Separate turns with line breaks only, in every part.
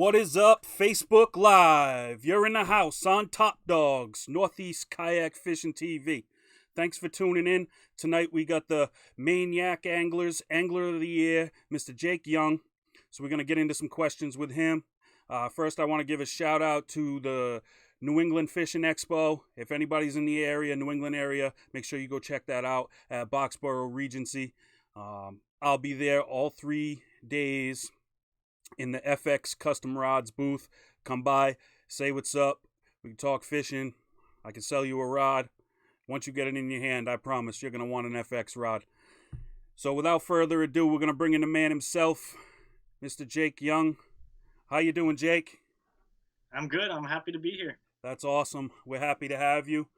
What is up, Facebook Live? You're in the house on Top Dawgs, Northeast Kayak Fishing TV. Thanks for tuning in. Tonight we got the Maniac Anglers, Angler of the Year, Mr. Jake Young. So we're going to get into some questions with him. First, I want to give a shout out to the New England Fishing Expo. If anybody's in the area, New England area, make sure you go check that out at Boxborough Regency. I'll be there all 3 days in the FX Custom Rods booth. Come by, say what's up. We can talk fishing. I can sell you a rod. Once you get it in your hand, I promise you're going to want an FX rod. So without further ado, we're going to bring in the man himself, Mr. Jake Young. How you doing, Jake?
I'm good. I'm happy to be here.
That's awesome. We're happy to have you.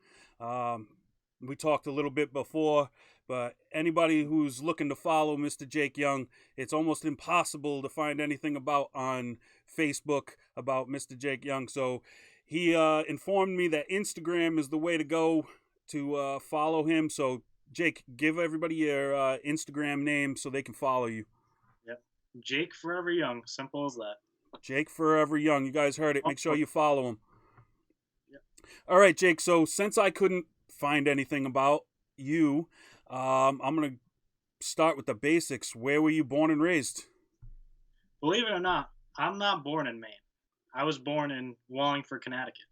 We talked a little bit before, but anybody who's looking to follow Mr. Jake Young, it's almost impossible to find anything on Facebook about Mr. Jake Young. So he informed me that Instagram is the way to go to follow him. So Jake, give everybody your Instagram name so they can follow you.
Yep. Jake Forever Young. Simple as that.
Jake Forever Young. You guys heard it. Make sure you follow him.
Yep.
All right, Jake. So since I couldn't find anything about you, I'm going to start with the basics. Where were you born and raised?
Believe it or not, I'm not born in Maine. I was born in Wallingford, Connecticut.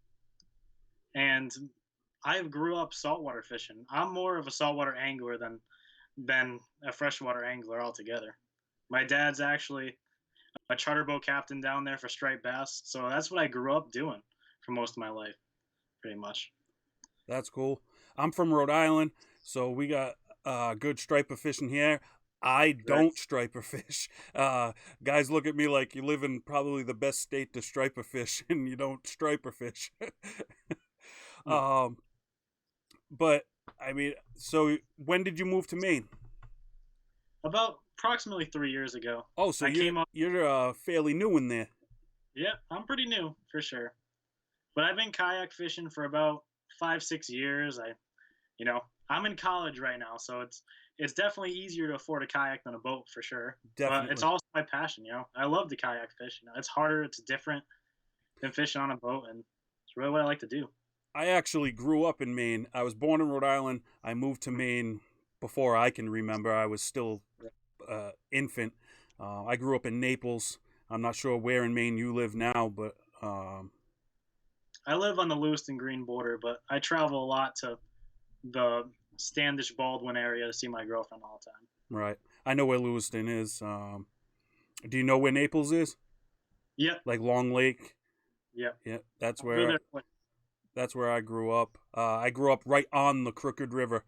And I grew up saltwater fishing. I'm more of a saltwater angler than a freshwater angler altogether. My dad's actually a charter boat captain down there for striped bass. So that's what I grew up doing for most of my life, pretty much.
That's cool. I'm from Rhode Island, so we got good striper fishing here. I don't striper fish. Guys look at me like you live in probably the best state to striper fish, and you don't striper fish. But I mean, so when did you move to Maine?
About approximately 3 years ago.
Oh, so you're fairly new in there.
Yeah, I'm pretty new for sure. But I've been kayak fishing for about 5-6 years. I'm in college right now, so it's definitely easier to afford a kayak than a boat for sure.
Definitely.
But it's also my passion. I love the kayak fish. It's harder, it's different than fishing on a boat, and it's really what I like to do.
I actually grew up in Maine. I was born in Rhode Island. I moved to Maine before I can remember. I was still infant. I grew up in Naples. I'm not sure where in Maine you live now, but
I live on the Lewiston Green border, but I travel a lot to the Standish Baldwin area to see my girlfriend all the time.
Right. I know where Lewiston is. Do you know where Naples is?
Yep.
Like Long Lake?
Yep.
Yeah, that's where I grew up. I grew up right on the Crooked River.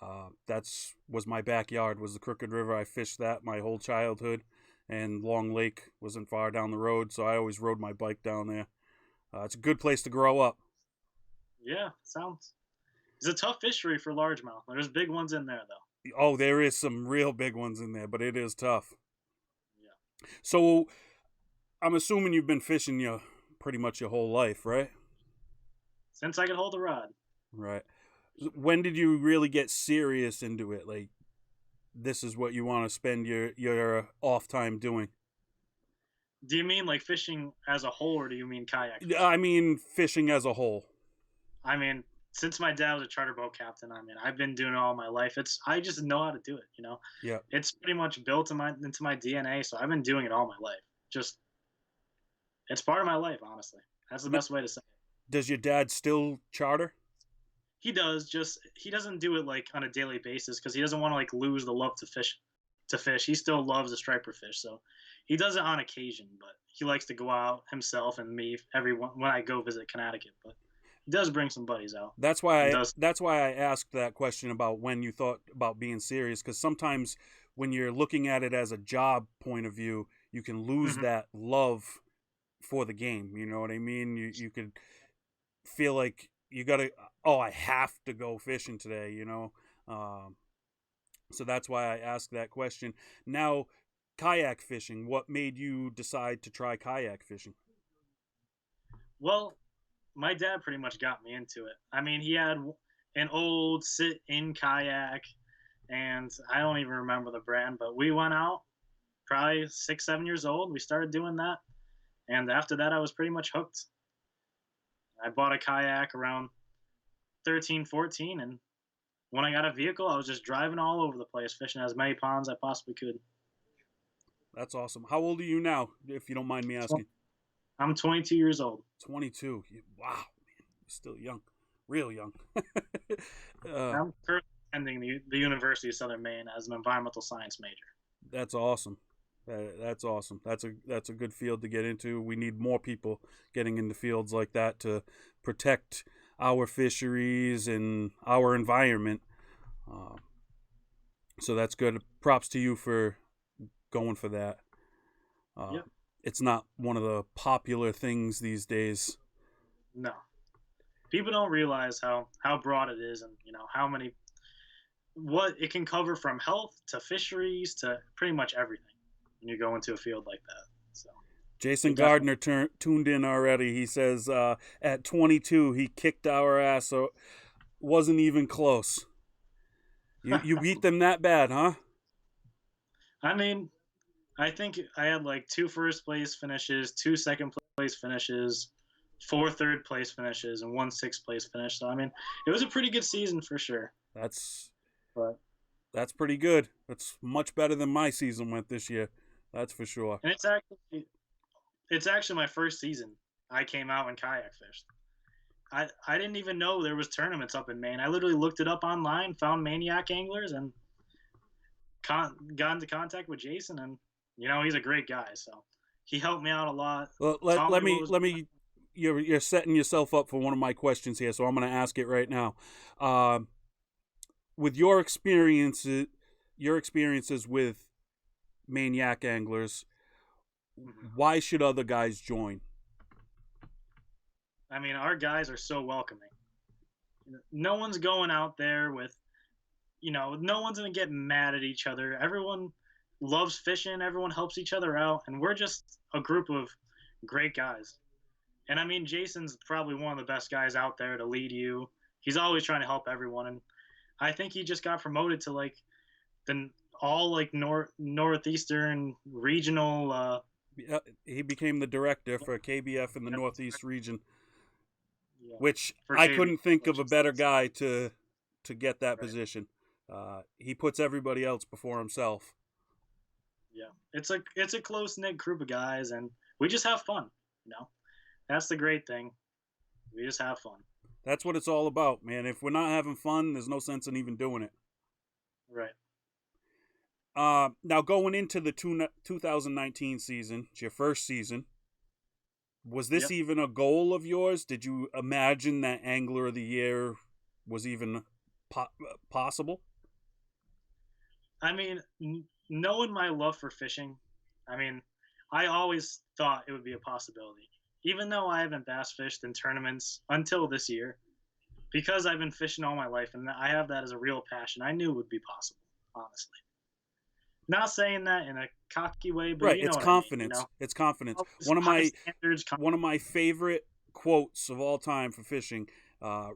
Was my backyard, was the Crooked River. I fished that my whole childhood, and Long Lake wasn't far down the road, so I always rode my bike down there. It's a good place to grow up.
Yeah, it's a tough fishery for largemouth. There's big ones in there, though.
Oh, there is some real big ones in there, but it is tough.
Yeah.
So, I'm assuming you've been fishing pretty much your whole life, right?
Since I could hold a rod.
Right. When did you really get serious into it? Like, this is what you want to spend your off time doing?
Do you mean like fishing as a whole, or do you mean kayak fishing?
I mean fishing as a whole.
I mean, since my dad was a charter boat captain, I've been doing it all my life. I just know how to do it,
Yeah.
It's pretty much built into my DNA, so I've been doing it all my life. It's part of my life, honestly. That's the best way to say it.
Does your dad still charter?
He does, he doesn't do it like on a daily basis because he doesn't want to like lose the love to fish. He still loves the striper fish, so he does it on occasion, but he likes to go out himself and me when I go visit Connecticut. But he does bring some buddies out.
That's why I asked that question about when you thought about being serious, because sometimes when you're looking at it as a job point of view, you can lose that love for the game. You know what I mean? You could feel like you gotta, I have to go fishing today, so that's why I asked that question. Now, kayak fishing, what made you decide to try kayak fishing?
Well, my dad pretty much got me into it. He had an old sit-in kayak, and I don't even remember the brand, but we went out probably 6-7 years old. We started doing that, And after that, I was pretty much hooked. I bought a kayak around 13, 14, and when I got a vehicle, I was just driving all over the place, fishing as many ponds I possibly could.
That's awesome. How old are you now, if you don't mind me
So
asking?
I'm 22 years old.
22. Wow, man, you're still young, real young.
I'm currently attending the University of Southern Maine as an environmental science major.
That's awesome. That's awesome. That's a good field to get into. We need more people getting into fields like that to protect our fisheries and our environment. Uh, so that's good. Props to you for going for that. Uh,
Yep.
it's not one of the popular things these days.
No, people don't realize how broad it is, and how many what it can cover from health to fisheries to pretty much everything when you go into a field like that. So
Jason
it definitely.
Gardner tuned in already. He says at 22 he kicked our ass, so wasn't even close. You beat them that bad, huh?
I mean, I think I had like two first place finishes, two second place finishes, four third place finishes, and one sixth place finish. So I mean, it was a pretty good season for sure.
That's
But
that's pretty good. That's much better than my season went this year. That's for sure.
and it's actually my first season. I came out and kayak fished. I didn't even know there was tournaments up in Maine. I literally looked it up online, found Maniac Anglers, and got into contact with Jason, and he's a great guy. So he helped me out a lot.
Well,
Taught
let
me what
me
was.
let me. You're setting yourself up for one of my questions here, so I'm going to ask it right now. Uh, with your experiences with maniac anglers,
Mhm.
why should other guys join?
I mean, our guys are so welcoming. No one's going out there with, no one's gonna get mad at each other. Everyone loves fishing. Everyone helps each other out, and we're just a group of great guys. And I mean, Jason's probably one of the best guys out there to lead you. He's always trying to help everyone, and I think he just got promoted to like the all like northeastern regional.
He became the director for KBF in the Northeast region,
Yeah,
which
for
I
KB,
couldn't think
I
of a
should say.
better guy to get that
Right.
position. He puts everybody else before himself.
Yeah, it's a close knit group of guys, and we just have fun. That's the great thing. We just have fun.
That's what it's all about, man. If we're not having fun, there's no sense in even doing it.
Right.
Now going into the 2019 season, it's your first season. Was this
Yep.
even a goal of yours? Did you imagine that Angler of the Year was even possible?
I mean, knowing my love for fishing, I mean, I always thought it would be a possibility. Even though I haven't bass fished in tournaments until this year, because I've been fishing all my life and I have that as a real passion, I knew it would be possible, honestly. Not saying that in a cocky way, but
Right,
you know
it's
what I mean,
confidence. It's confidence.
Always high standards.
One of my favorite quotes of all time for fishing.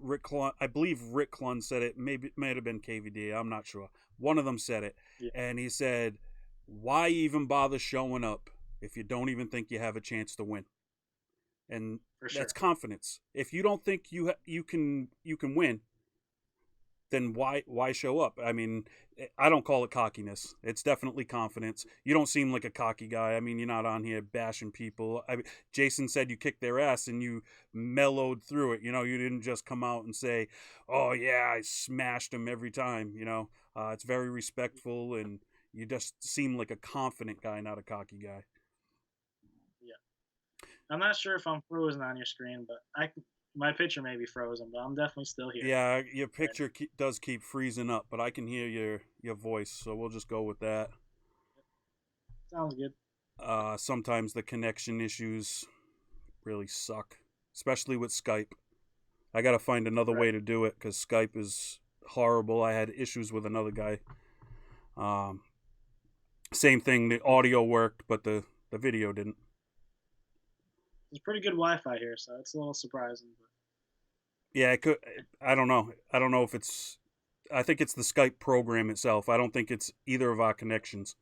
Rick Clun, I believe Rick Clun said it. Maybe it might have been KVD. I'm not sure. One of them said it,
Yeah,
and he said, "Why even bother showing up if you don't even think you have a chance to win?" And
for
that's
sure.
confidence. If you don't think you can win, then why show up? I mean, I don't call it cockiness. It's definitely confidence. You don't seem like a cocky guy. I mean, you're not on here bashing people. Jason said you kicked their ass and you mellowed through it. You didn't just come out and say, "Oh yeah, I smashed him every time." It's very respectful, and you just seem like a confident guy, not a cocky guy.
Yeah. I'm not sure if I'm frozen on your screen, but my picture may be frozen, but I'm definitely still here.
Yeah, your
Right
picture does keep freezing up, but I can hear your voice, so we'll just go with that.
now. Sounds good.
Sometimes the connection issues really suck, especially with Skype. I got to find another
Right.
way to do it because Skype is horrible. I had issues with another guy. Um, Same thing, the audio worked, but the video didn't.
There's pretty good Wi-Fi here, so it's a little surprising.
Yeah, it could. I don't know. I don't know if it's. I think it's the Skype program itself. I don't think it's either of our connections.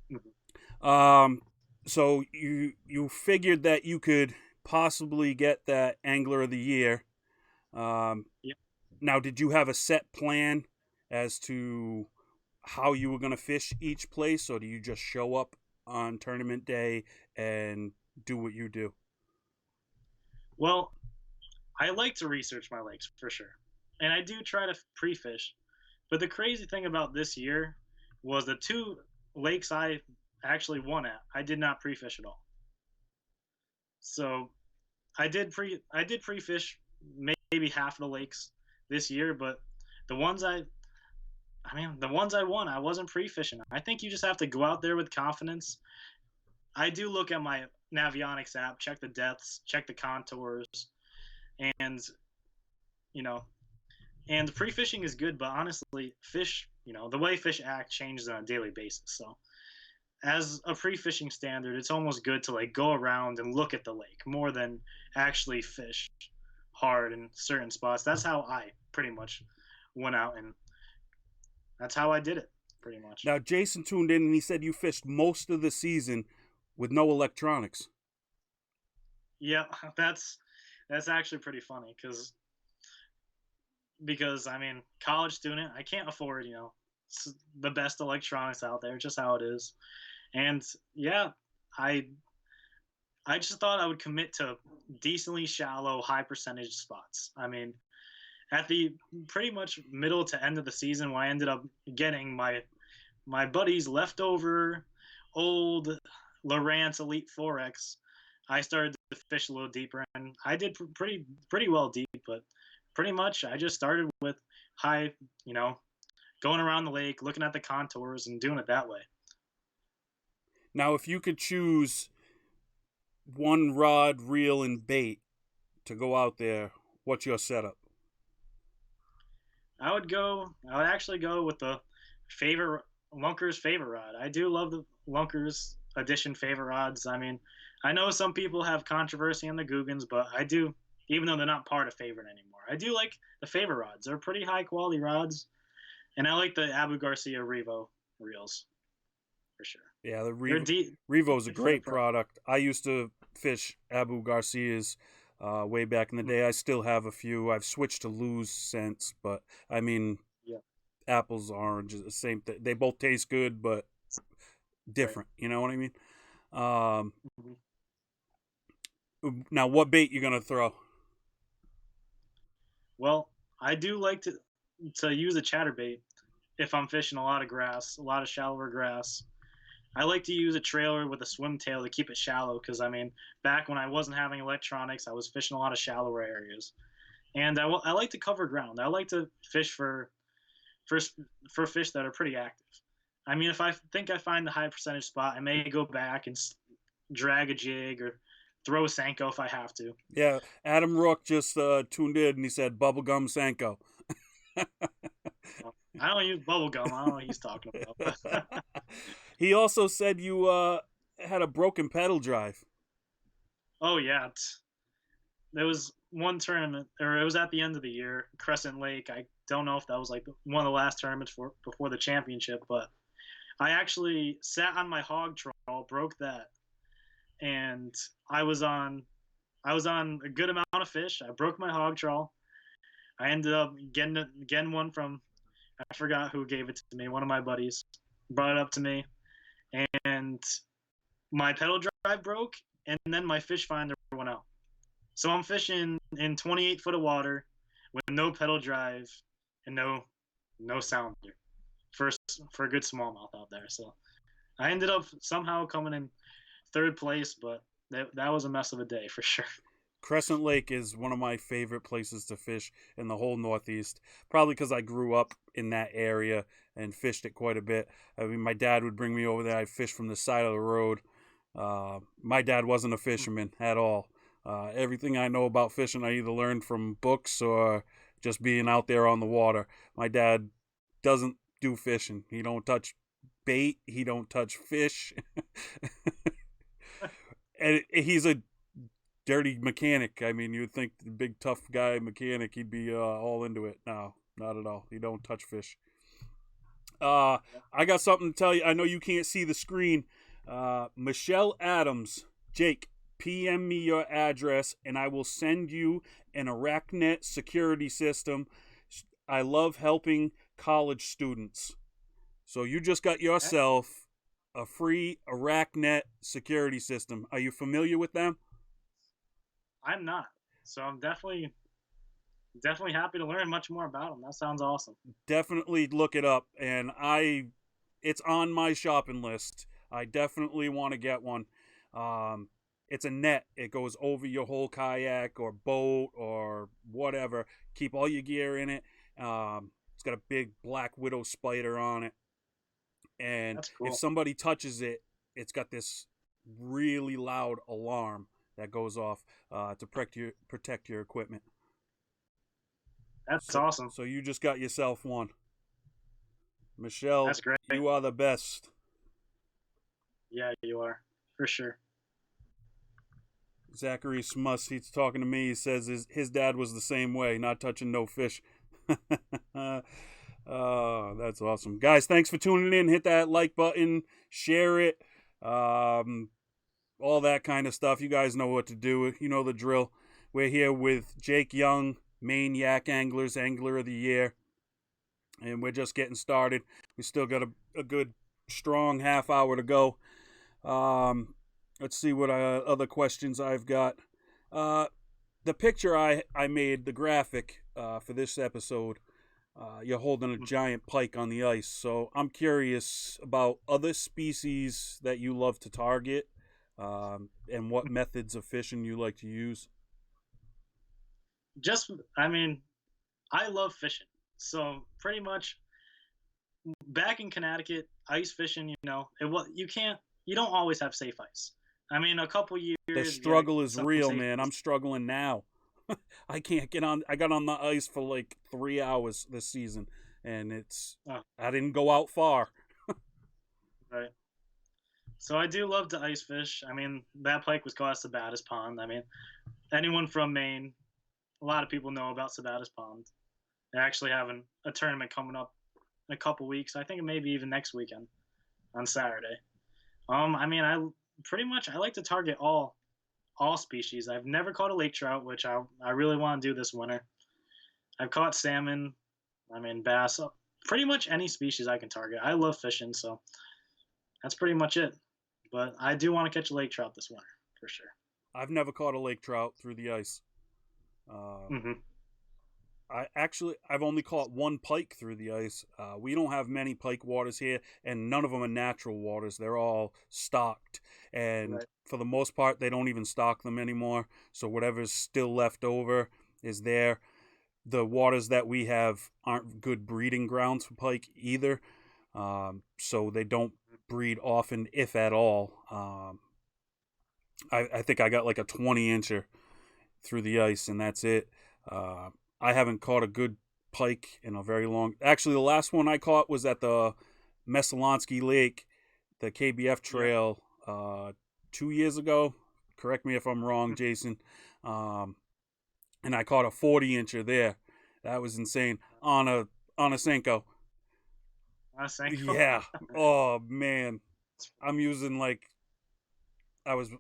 But
Um, So you figured that you could possibly get that Angler of the Year. Um,
Yeah.
Now, did you have a set plan as to how you were going to fish each place, or do you just show up on tournament day and do what you do?
Well, I like to research my lakes for sure, and I do try to pre-fish. But the crazy thing about this year was the two lakes I actually won at, I did not pre-fish at all. So I did pre-fish maybe half of the lakes this year, but the ones the ones I won, I wasn't pre-fishing. I think you just have to go out there with confidence. I do look at my Navionics app, check the depths, check the contours, and you know, and pre-fishing is good, but honestly, fish, the way fish act changes on a daily basis. So, as a pre-fishing standard, it's almost good to like go around and look at the lake more than actually fish hard in certain spots. That's how I pretty much went out, and that's how I did it pretty much.
Now, Jason tuned in and he said you fished most of the season with no electronics.
Yeah, that's actually pretty funny because I mean, college student, I can't afford the best electronics out there, just how it is. And yeah, I I just thought I would commit to decently shallow, high percentage spots. I mean, at the pretty much middle to end of the season, when I ended up getting my buddy's leftover old Lowrance Elite 4X, I started to fish a little deeper, and I did pretty well deep. But pretty much, I just started with high, going around the lake, looking at the contours, and doing it that way.
Now, if you could choose one rod, reel, and bait to go out there, what's your setup?
I would actually go with the favorite Lunker's favorite rod. I do love the Lunker's edition favorite rods. I mean, I know some people have controversy on the Googans, but I do, even though they're not part of favorite anymore. I do like the favorite rods. They're pretty high quality rods, and I like the Abu Garcia Revo reels for sure.
Yeah, the
They're deep
Revo's a
for the
great
pro.
product. I used to fish Abu Garcia's way back in the day. I still have a few. I've switched to Lose since, but I mean,
Yeah,
apples, oranges, the same thing. They both taste good, but
right.
different. You know what I mean? Um,
Mhm.
Now, what bait you gonna throw?
Well, I do like to use a chatterbait if I'm fishing a lot of grass, a lot of shallower grass. I like to use a trailer with a swim tail to keep it shallow because I mean, back when I wasn't having electronics, I was fishing a lot of shallower areas, and I like to cover ground. I like to fish for for fish that are pretty active. I mean, if I think I find the high percentage spot, I may go back and drag a jig or throw a Senko if I have to.
Yeah, Adam Rook just tuned in and he said bubblegum Senko.
I don't use bubble gum. I don't know what he's talking about.
He also said you had a broken pedal drive.
Oh yeah, there was one tournament, or it was at the end of the year, Crescent Lake. I don't know if that was like one of the last tournaments before the championship, but I actually sat on my hog trawl, broke that, and I was on I was on a good amount of fish. I broke my hog trawl. I ended up getting one from, I forgot who gave it to me. One of my buddies brought it up to me, and my pedal drive broke, and then my fish finder went out. So I'm fishing in 28 foot of water with no pedal drive and no sounder for for a good smallmouth out there. So I ended up somehow coming in third place, but that was a mess of a day for sure.
Crescent Lake is one of my favorite places to fish in the whole Northeast. Probably because I grew up in that area and fished it quite a bit. I mean, my dad would bring me over there. I'd fish from the side of the road. My dad wasn't a fisherman at all. Everything I know about fishing, I either learned from books or just being out there on the water. My dad doesn't do fishing. He don't touch bait. He don't touch fish. And he's a dirty mechanic. I mean, you'd think the big tough guy mechanic, he'd be all into it. No, not at all. He don't touch fish. I got something to tell you. I know you can't see the screen. Michelle Adams, Jake, PM me your address and I will send you an AracNet security system. I love helping college students. So you just got yourself a free AracNet security system. Are you familiar with them?
I'm not. So I'm definitely happy to learn much more about them. That sounds awesome.
Definitely look it up, and it's on my shopping list. I definitely want to get one. Um, it's a net. It goes over your whole kayak or boat or whatever. Keep all your gear in it. It's got a big black widow spider on it, and
That's
if
cool.
somebody touches it, it's got this really loud alarm that goes off to protect your equipment.
That's awesome.
So you just got yourself one. Michelle,
That's great.
you are the best.
Yeah, you are. For sure.
Zachary Smuss, he's talking to me. He says his dad was the same way, not touching no fish. Oh, that's awesome. Guys, thanks for tuning in. Hit that like button, share it, all that kind of stuff. You guys know what to do. You know the drill. We're here with Jake Young, Maine Yak Anglers, Angler of the Year. And we're just getting started. We still got a good, strong half hour to go. Let's see what other questions I've got. The picture I made, the graphic for this episode, you're holding a giant pike on the ice. So I'm curious about other species that you love to target and what methods of fishing you like to use.
I love fishing. So pretty much back in Connecticut, ice fishing, you don't always have safe ice. I mean, a couple years.
The struggle is real, man. I'm struggling now. I can't get on. I got on the ice for like 3 hours this season, and I didn't go out far.
Right. So I do love to ice fish. I mean, that pike was caught at Sabatis Pond. I mean, anyone from Maine, a lot of people know about Sabatis Pond. They're actually having a tournament coming up in a couple weeks. I think maybe even next weekend on Saturday. I like to target all species. I've never caught a lake trout, which I really want to do this winter. I've caught salmon, bass, pretty much any species I can target. I love fishing, so that's pretty much it. But I do want to catch a lake trout this winter, for sure.
I've never caught a lake trout through the ice. I've only caught one pike through the ice. We don't have many pike waters here, and none of them are natural waters. They're all stocked, and for the most part, they don't even stock them anymore. So whatever's still left over is there. The waters that we have aren't good breeding grounds for pike either, so they don't breed often, if at all. I think I got like a 20-incher through the ice, and that's it. I haven't caught a good pike in a very long. Actually, the last one I caught was at the Messalonsky Lake, the KBF trail, 2 years ago. Correct me if I'm wrong, Jason. And I caught a 40-incher there. That was insane on a Senko.
On a Senko?
Yeah. Oh man, I'm using I was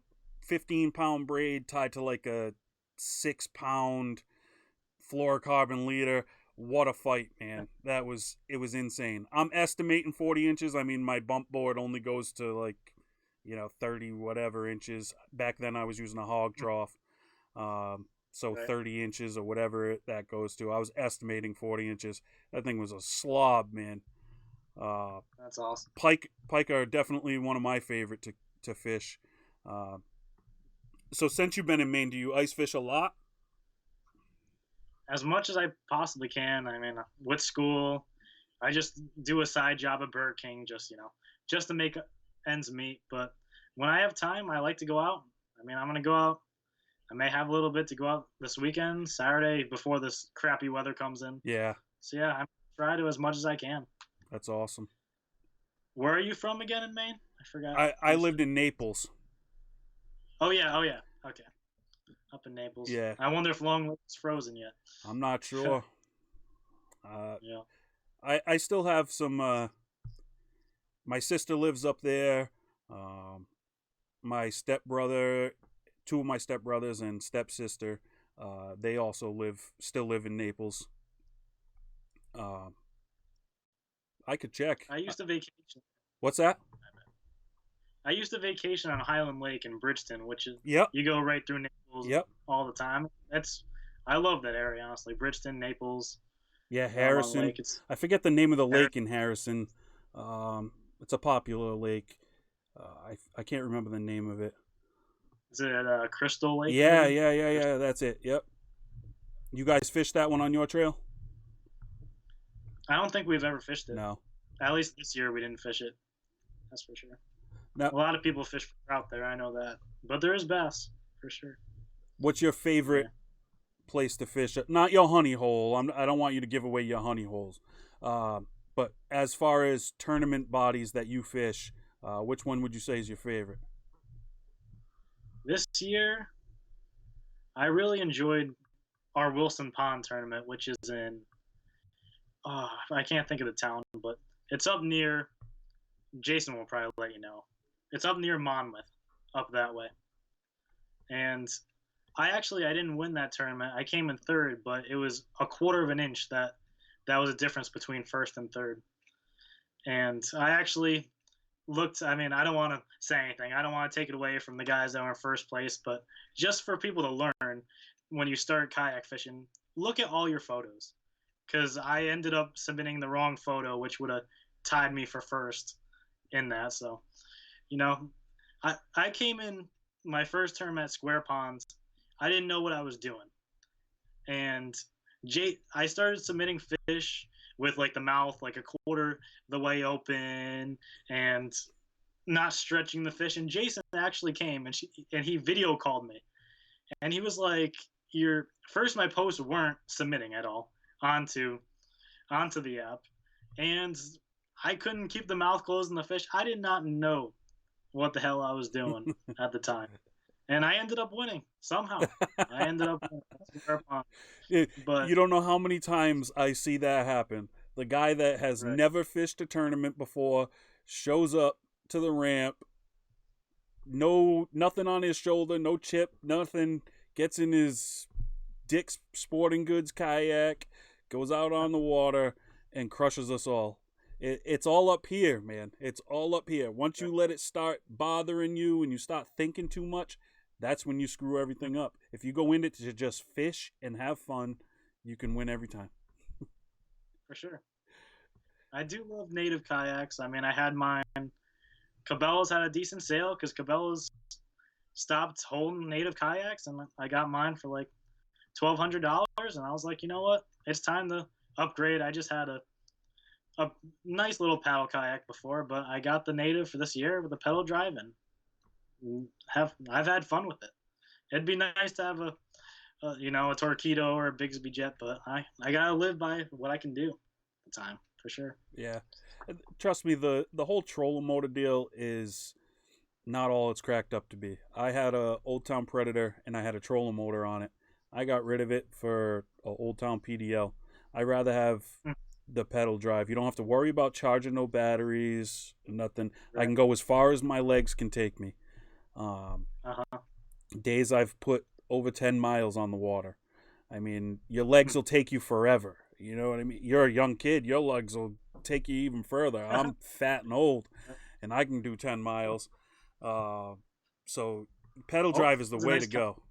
15-pound braid tied to like a 6-pound fluorocarbon leader. What a fight, man. It was insane. I'm estimating 40 inches. I mean, my bump board only goes to 30 whatever inches. Back then I was using a hog trough. So 30 inches or whatever that goes to. I was estimating 40 inches. That thing was a slob, man.
That's awesome.
Pike are definitely one of my favorite to fish. So since you've been in Maine, do you ice fish a lot?
As much as I possibly can. I mean, with school, I just do a side job at Burger King, just to make ends meet. But when I have time, I like to go out. I mean, I'm gonna go out. I may have a little bit to go out this weekend, Saturday, before this crappy weather comes in.
Yeah.
So yeah, I'm try to as much as I can.
That's awesome.
Where are you from again in Maine? I forgot.
I lived in Naples.
Oh yeah. Okay. Up in Naples.
Yeah.
I wonder if Long Lake's frozen yet.
I'm not sure.
Yeah.
I still have some. My sister lives up there. Um, my stepbrother, two of my stepbrothers and stepsister, they also still live in Naples. Uh, I could check.
I used to vacation.
What's that?
I used to vacation on Highland Lake in Bridgeton, which is
Yep,
you go right through Naples
yep.
all the time. I love that area honestly. Bridgeton, Naples,
Yeah,
on
Harrison.
Lake. It's
I forget the name of the lake in Harrison. It's a popular lake. I can't remember the name of it.
is it Crystal Lake
Yeah,
maybe?
yeah, yeah, yeah. That's it. Yep. You guys fished that one on your trail?
I don't think we've ever fished it.
No.
At least this year we didn't fish it. That's for sure.
Now,
A lot of people fish for trout there. I know that, but there is bass for sure.
what's your favorite
Yeah.
place to fish? Not your honey hole. I don't want you to give away your honey holes. But as far as tournament bodies that you fish, which one would you say is your favorite?
This year, I really enjoyed our Wilson Pond tournament, which is in I can't think of the town, but it's up near. Jason will probably let you know. It's up near Monmouth, up that way. And I didn't win that tournament. I came in third, but it was a quarter of an inch that was a difference between first and third. And I actually looked. I mean, I don't want to say anything. I don't want to take it away from the guys that were in first place, but just for people to learn, when you start kayak fishing, look at all your photos, because I ended up submitting the wrong photo, which would have tied me for first in that. So, you know, I came in my first term at Square Ponds. I didn't know what I was doing, and I started submitting fish with like the mouth like a quarter the way open and not stretching the fish. And Jason actually came and he video called me, and he was like, "Your first, my posts weren't submitting at all onto the app, and I couldn't keep the mouth closed in the fish. I did not know what the hell I was doing at the time, and I ended up winning somehow. I ended up winning. But
You don't know how many times I see that happen. The guy that has
right,
never fished a tournament before shows up to the ramp, no nothing on his shoulder, no chip, nothing. Gets in his Dick's Sporting Goods kayak, goes out on the water, and crushes us all. It's all up here, man. It's all up here. Once you let it start bothering you and you start thinking too much, that's when you screw everything up. If you go in it to just fish and have fun, you can win every time.
for sure. I do love native kayaks. I mean, I had mine. Cabela's had a decent sale because Cabela's stopped holding native kayaks, and I got mine for like $1,200. And I was like, you know what? It's time to upgrade. I just had a nice little paddle kayak before, but I got the native for this year with a pedal drive, and I've had fun with it. It'd be nice to have a Torpedo or a Bigsby jet, but I gotta live by what I can do at the time for sure.
Yeah. Trust me, the whole trolling motor deal is not all it's cracked up to be. I had a Old Town Predator and I had a trolling motor on it. I got rid of it for a Old Town PDL. I rather have
Mm.
the pedal drive. You don't have to worry about charging no batteries, nothing. I
Right.
can go as far as my legs can take me. Um,
Uh-huh.
Days I've put over 10 miles on the water. I mean, your legs will take you forever. You know what I mean? You're a young kid, your legs will take you even further. I'm fat and old, and I can do 10 miles. Uh, so, pedal
Oh,
drive is the
it's a
way
nice
to go.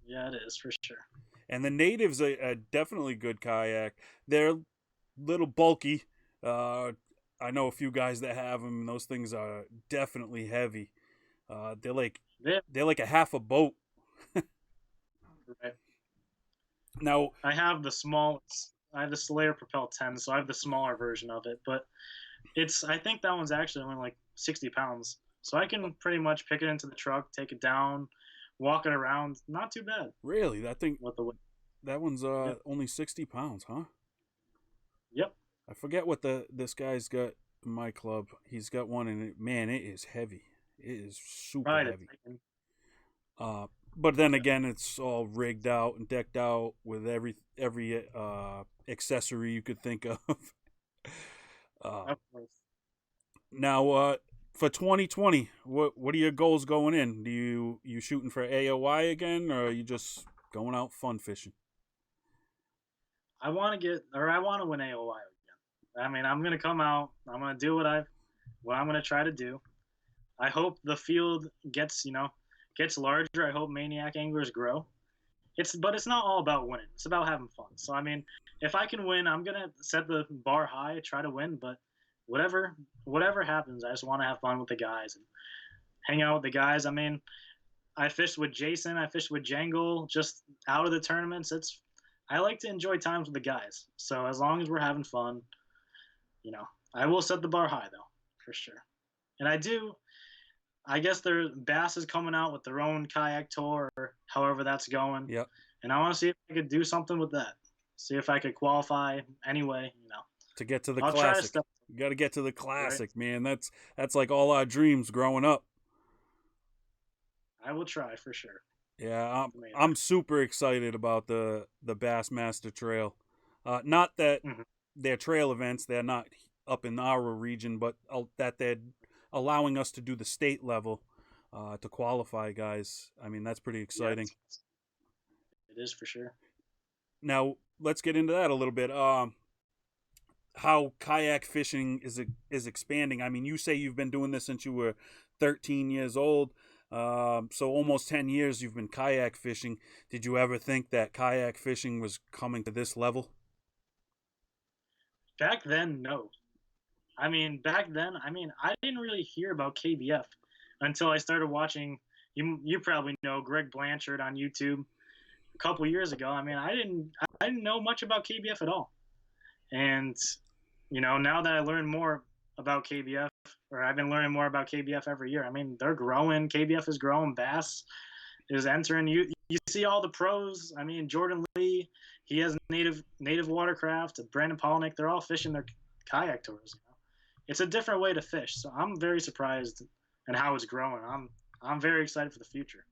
Yeah, it is for sure.
And the natives are definitely good kayak. They're little bulky. Uh, I know a few guys that have them. And those things are definitely heavy. They're like
Yeah,
they're like a half a boat.
right.
Now,
I have the smallest. I have the Slayer Propel 10, so I have the smaller version of it. But I think that one's actually only like 60 pounds. So I can pretty much pick it into the truck, take it down, walk it around. Not too bad
really,
with the weight.
that one's
Yep.
only 60 pounds, huh?
Yep.
I forget what this guy's got in my club. He's got one, and man, it is heavy. It is super
Right.
heavy. But then again, it's all rigged out and decked out with every accessory you could think of. uh,
Of course.
Now, for 2020, what are your goals going in? Do you shooting for AOI again, or are you just going out fun fishing?
I want to I want to win AOI again. I mean, I'm gonna come out. I'm gonna do what I'm gonna try to do. I hope the field gets larger. I hope maniac anglers grow. But it's not all about winning. It's about having fun. So I mean, if I can win, I'm gonna set the bar high, try to win. But whatever happens, I just want to have fun with the guys and hang out with the guys. I mean, I fished with Jason. I fished with Jangle. Just out of the tournaments, I like to enjoy times with the guys. So as long as we're having fun, I will set the bar high though, for sure. And I do. I guess Bass is coming out with their own kayak tour, or however that's going.
Yep.
And I want to see if I could do something with that. See if I could qualify anyway.
To get to the
I'll try to
classic.
step.
You got to get to the classic,
Right?
man. That's like all our dreams growing up.
I will try for sure.
Yeah, I'm super excited about the Bassmaster Trail. Not that
Mhm.
they're trail events; they're not up in our region, but that they're allowing us to do the state level to qualify, guys. I mean, that's pretty exciting.
Yes, it is for sure.
Now, let's get into that a little bit. How kayak fishing is expanding. I mean, you say you've been doing this since you were 13 years old. So almost 10 years you've been kayak fishing. Did you ever think that kayak fishing was coming to this level?
Back then, no. Back then, I didn't really hear about KBF until I started watching. You probably know Greg Blanchard on YouTube a couple years ago. I didn't know much about KBF at all. And now that I learn more about KBF, or I've been learning more about KBF every year. I mean, they're growing. KBF is growing. Bass is entering. You see all the pros. I mean, Jordan Lee, he has native watercraft. Brandon Polnick, they're all fishing their kayak tours. It's a different way to fish. So I'm very surprised at how it's growing. I'm very excited for the future.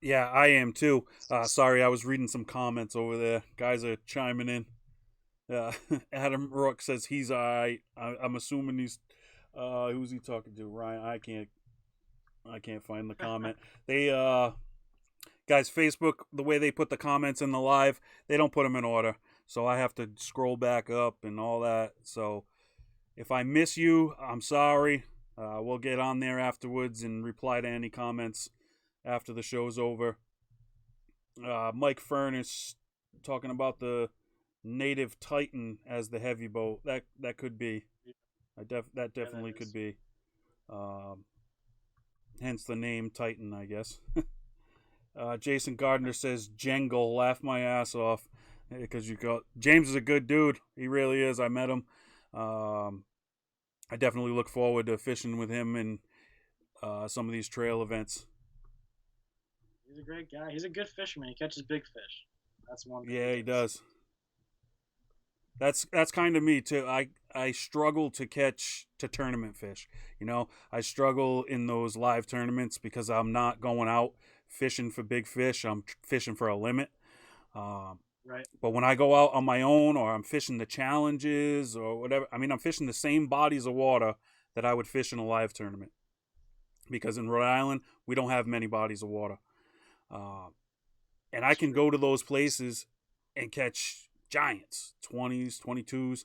Yeah, I am too. Sorry, I was reading some comments over there. Guys are chiming in. Adam Rook says he's alright. I'm assuming he's who's he talking to? Ryan. I can't find the comment. They guys, Facebook, the way they put the comments in the live, they don't put them in order. So I have to scroll back up and all that. So if I miss you, I'm sorry. We'll get on there afterwards and reply to any comments after the show's over. Mike Furness talking about the Native Titan as the heavy boat. That could be. That definitely could be. Hence the name Titan, I guess. Jason Gardner says, Jengle, laugh my ass off. Because James is a good dude. He really is. I met him. I definitely look forward to fishing with him in some of these trail events.
He's a great guy. He's a good fisherman. He catches big fish. That's one thing.
Yeah, he does. That's kind of me too. I struggle to tournament fish. I struggle in those live tournaments because I'm not going out fishing for big fish. I'm fishing for a limit.
Right.
But when I go out on my own, or I'm fishing the challenges or whatever, I'm fishing the same bodies of water that I would fish in a live tournament. Because in Rhode Island, we don't have many bodies of water. And I can go to those places and catch giants, 20s, 22s.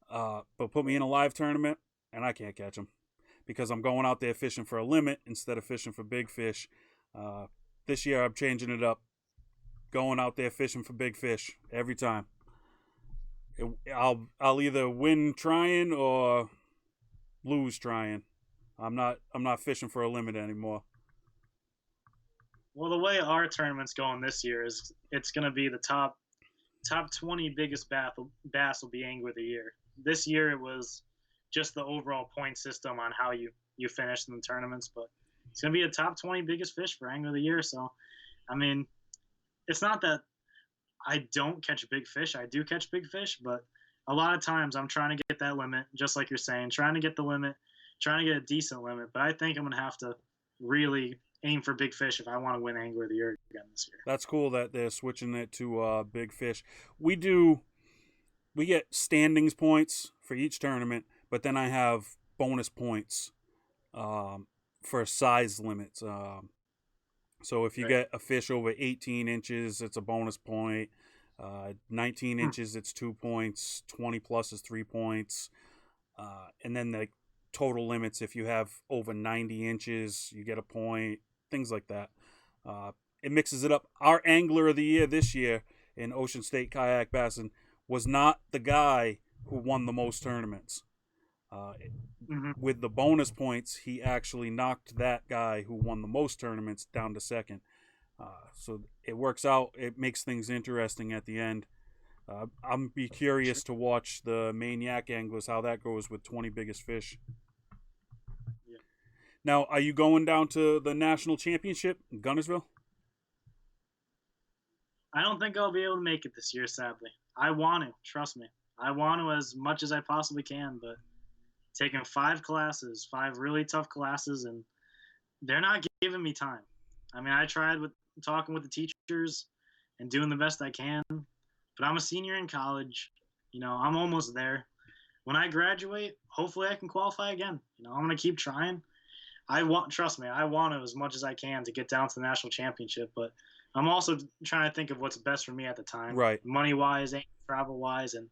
But put me in a live tournament, and I can't catch them. Because I'm going out there fishing for a limit instead of fishing for big fish. This year, I'm changing it up. Going out there fishing for big fish every time. I'll either win trying or lose trying. I'm not fishing for a limit anymore.
Well, the way our tournament's going this year is it's going to be the top 20 biggest bass will be Angler of the Year. This year it was just the overall point system on how you finished in the tournaments, but it's going to be a top 20 biggest fish for Angler of the Year. So, it's not that I don't catch big fish. I do catch big fish, but a lot of times I'm trying to get that limit, just like you're saying, trying to get the limit, trying to get a decent limit. But I think I'm going to have to really aim for big fish if I want to win Angler of the Year again this year.
That's cool that they're switching it to big fish. We get standings points for each tournament, but then I have bonus points for size limits. So if you
Right.
get a fish over 18 inches, it's a bonus point. 19
Hmm.
inches, it's 2 points. 20 plus is 3 points. And then the total limits, if you have over 90 inches, you get a point. Things like that. It mixes it up. Our angler of the year this year in Ocean State Kayak Bassin was not the guy who won the most tournaments. Uh,
Hmm.
with the bonus points, he actually knocked that guy who won the most tournaments down to second. So it works out. It makes things interesting at the end. I'm be
Sure.
curious to watch the Maine yak anglers how that goes with 20 biggest fish.
Yeah.
Now, are you going down to the national championship in Gunnersville?
I don't think I'll be able to make it this year, sadly. I want to, trust me. I want to as much as I possibly can, but taking 5 classes, 5 really tough classes, and they're not giving me time. I mean, I tried with talking with the teachers and doing the best I can, but I'm a senior in college. I'm almost there. When I graduate, hopefully I can qualify again. I'm gonna keep trying. Trust me, I want to as much as I can to get down to the national championship, but I'm also trying to think of what's best for me at the time,
Right,
money wise and travel wise, and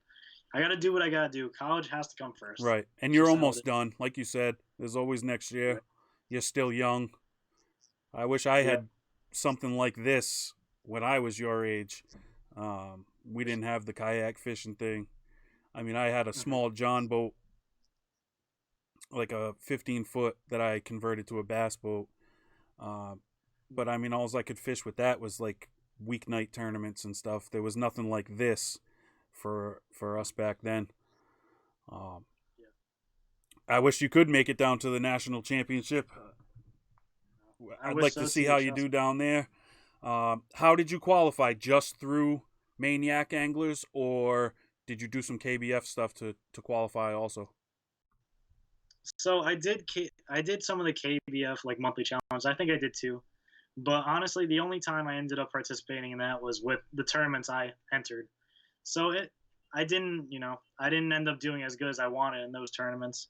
I got to do what I got to do. College has to come first.
right. And
It's
you're
just how it
almost
is.
done. Like you said, there's always next year.
Right.
You're still young. I wish I
Yeah.
had something like this when I was your age. We didn't have the kayak fishing thing. I mean, I had a
Hmm.
small John boat, like a 15-foot that I converted to a bass boat. Uh, but I mean, all I could fish with that was like weeknight tournaments and stuff. There was nothing like this for us back then. Um,
Yeah.
I wish you could make it down to the national championship.
I
I'd
wish
like to
so
see
too.
how you
Trust
do
me.
down there. How did you qualify? Just through Maniac Anglers, or did you do some KBF stuff to qualify also?
So I did some of the KBF like monthly challenge. I think I did too. But honestly, the only time I ended up participating in that was with the tournaments I entered. So I didn't end up doing as good as I wanted in those tournaments.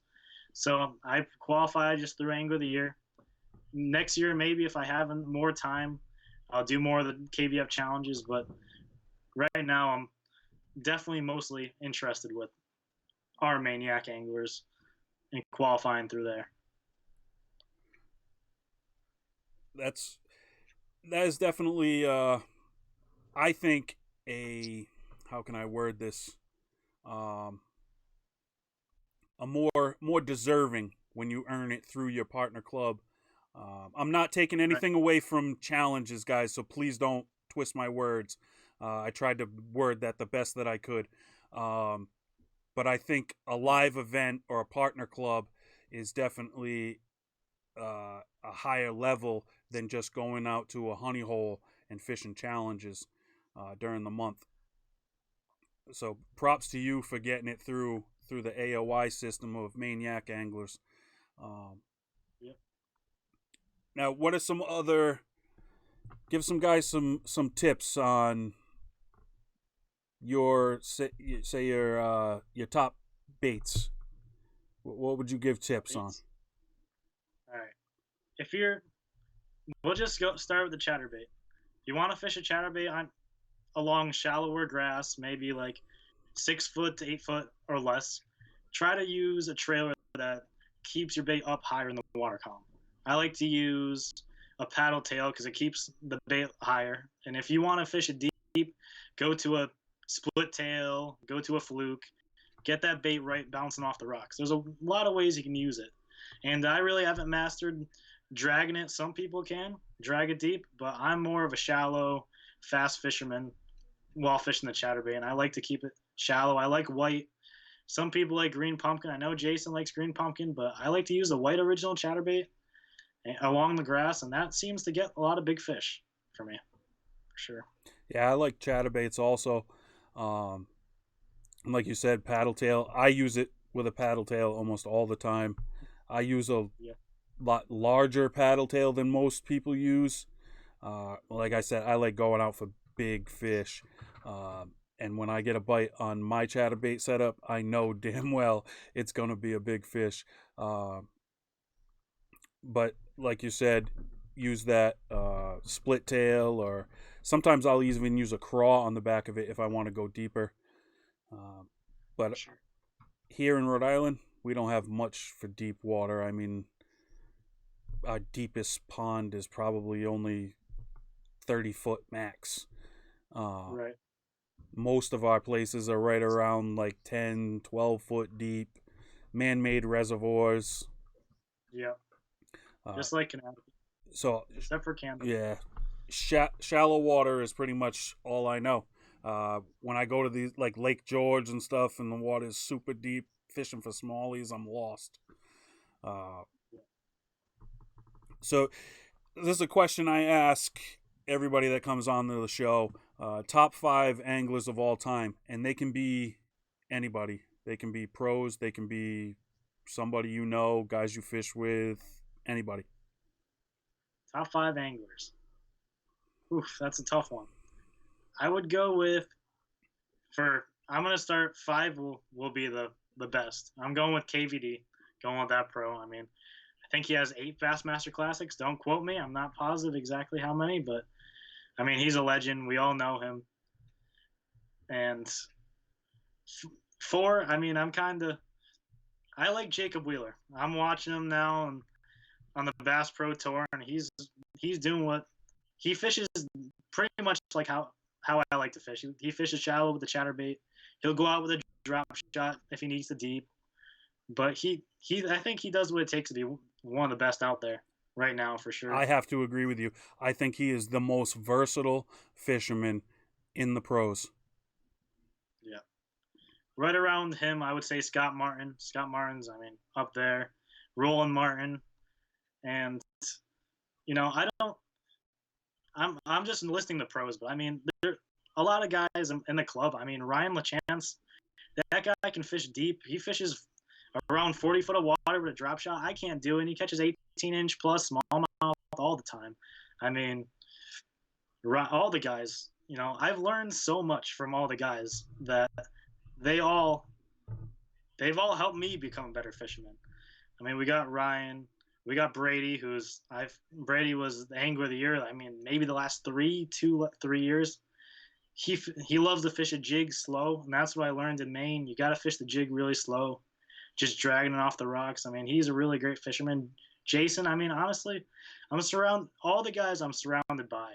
So I qualified just through Angler of the Year. Next year, maybe if I have more time, I'll do more of the KBF challenges. But right now, I'm definitely mostly interested with our maniac anglers and qualifying through there.
That's that is definitely I think a how can I word this um, a more deserving when you earn it through your partner club. I'm not taking
Right.
anything away from challenges, guys, so please don't twist my words. I tried to word that the best that I could. Um, but I think a live event or a partner club is definitely a higher level than just going out to a honey hole and fishing challenges during the month. So props to you for getting it through the AOI system of Maniac Anglers. Um,
Yep.
now, what are some other? Give some guys some tips on your say your top baits. What would you give
Top
tips on?
baits. All right. If you're, we'll just go start with the chatterbait. If you want to fish a chatterbait on along shallower grass, maybe like 6 foot to 8 foot or less, try to use a trailer that keeps your bait up higher in the water column. I like to use a paddle tail because it keeps the bait higher. And if you want to fish it deep, go to a split tail, go to a fluke, get that bait right bouncing off the rocks. There's a lot of ways you can use it. And I really haven't mastered dragging it. Some people can drag it deep, but I'm more of a shallow, fast fisherman while fishing the chatterbait, and I like to keep it shallow. I like white. Some people like green pumpkin. I know Jason likes green pumpkin, but I like to use the white original chatterbait along the grass, and that seems to get a lot of big fish for me, for sure.
Yeah, I like chatterbaits also. Um, like you said, paddle tail. I use it with a paddle tail almost all the time. I use a
Yeah.
lot larger paddle tail than most people use. Like I said, I like going out for big fish. And when I get a bite on my chatterbait setup, I know damn well it's going to be a big fish. Uh, but like you said, use that split tail, or sometimes I'll even use a craw on the back of it if I want to go deeper. Um, but
Sure.
here in Rhode Island, we don't have much for deep water. I mean, our deepest pond is probably only 30-foot max. Uh,
Right.
most of our places are right around like 10, 12 foot deep, man made reservoirs.
Yeah.
Uh,
Just like Connecticut,
so,
except for Canada.
yeah, shallow water is pretty much all I know. When I go to these like Lake George and stuff, and the water is super deep, fishing for smallies, I'm lost. Uh, so this is a question I ask everybody that comes on to the show. Top 5 anglers of all time, and they can be anybody. They can be pros. They can be somebody you know, guys you fish with, anybody.
Top 5 anglers. Oof, that's a tough one. I would go with for I'm gonna start five will be the best. I'm going with KVD, going with that pro. I mean, I think he has 8 Bassmaster Classics. Don't quote me. I'm not positive exactly how many, but I mean he's a legend. We all know him. And four, I mean I like Jacob Wheeler. I'm watching him now on the Bass Pro Tour, and he's doing what he fishes pretty much like how I like to fish. He fishes shallow with the chatterbait. He'll go out with a drop shot if he needs to deep. But he I think he does what it takes to be one of the best out there right now for sure.
I have to agree with you. I think he is the most versatile fisherman in the pros.
Yeah. Right around him, I would say Scott Martin. Scott Martin's, I mean, up there. Roland Martin, and I don't. I'm just listing the pros, but I mean, there a lot of guys in the club. I mean, Ryan LaChance, that guy can fish deep. He fishes around 40 foot of water with a drop shot. I can't do it. And he catches 18-inch plus smallmouth all the time. I mean, all the guys. I've learned so much from all the guys that they all they've all helped me become a better fisherman. I mean, we got Ryan, we got Brady, Brady was the angler of the year. I mean, maybe the last 3 years. He loves to fish a jig slow, and that's what I learned in Maine. You got to fish the jig really slow, just dragging it off the rocks. I mean, he's a really great fisherman. Jason, I mean, honestly, all the guys I'm surrounded by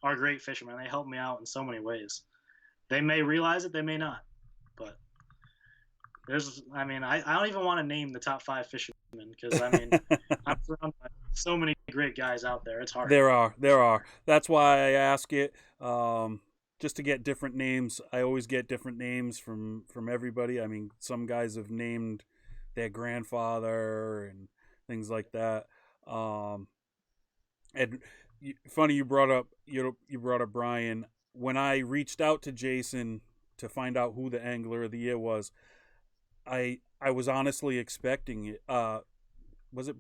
are great fishermen. They help me out in so many ways. They may realize it, they may not, but I don't even want to name the top 5 fishermen because I mean, I'm surrounded by so many great guys out there. It's hard.
There are. That's why I ask it. Just to get different names. I always get different names from everybody. I mean, some guys have named their grandfather and things like that. And funny you brought up Brian. When I reached out to Jason to find out who the angler of the year was, I was honestly expecting it. Was it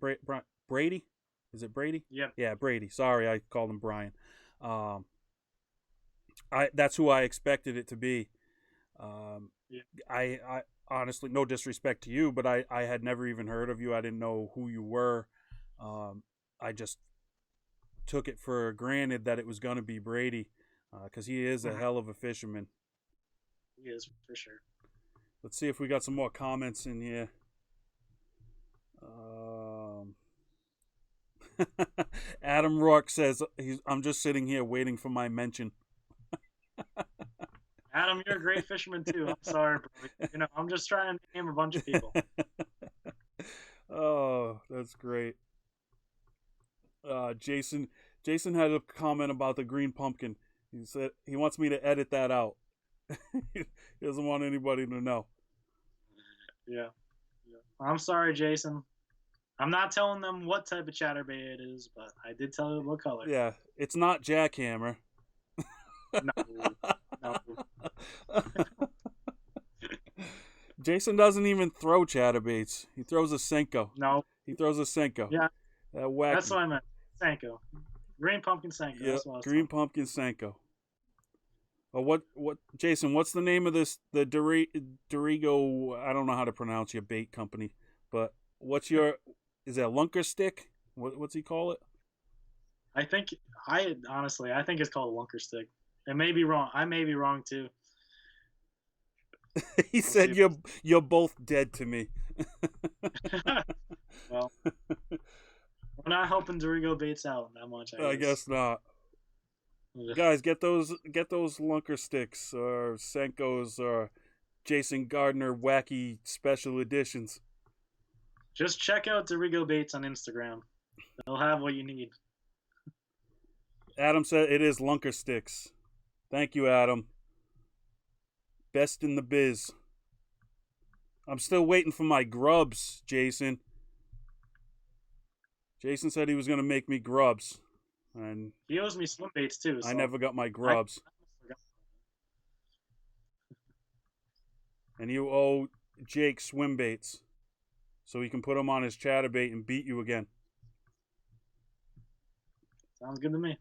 Brady? Is it Brady?
Yep.
Yeah, Brady. Sorry, I called him Brian. Um, that's who I expected it to be. Um,
Yeah.
I honestly, no disrespect to you, but I had never even heard of you. I didn't know who you were. I just took it for granted that it was going to be Brady, because he is a hell of a fisherman.
He is for sure.
Let's see if we got some more comments in here. Um, Adam Rourke says, I'm just sitting here waiting for my mention.
Adam, you're a great fisherman too. I'm sorry, bro. I'm just trying to name a bunch of people.
Oh, that's great. Jason had a comment about the green pumpkin. He said he wants me to edit that out. He doesn't want anybody to know.
Yeah. I'm sorry, Jason. I'm not telling them what type of chatterbait it is, but I did tell you what color.
Yeah, it's not jackhammer.
No.
Jason doesn't even throw chatterbaits. He throws a Senko.
No.
He throws a Senko.
Yeah.
Wacky.
That's what I meant. Senko. Green pumpkin Senko.
Yeah,
that's what I was
green pumpkin Senko. What Jason, what's the name of this, the Dorigo, I don't know how to pronounce your bait company, but What's your? Is that lunker stick? What's he call it?
I think I honestly I think it's called a lunker stick. It may be wrong. I may be wrong too.
He
We'll
said
see.
you're both dead to me.
Well, we're not helping Dorigo Bates out that much, I
I
guess.
guess not. Guys, get those lunker sticks or Senkos or Jason Gardner wacky special editions.
Just check out Dorigo Bates on Instagram. They'll have what you need.
Adam said it is lunker sticks. Thank you, Adam. Best in the biz. I'm still waiting for my grubs, Jason. Jason said he was going to make me grubs, and
He owes me swim baits too,
I
so
never got my
I
grubs. And you owe Jake swim baits, so he can put them on his chatterbait and beat you again.
Sounds good to me.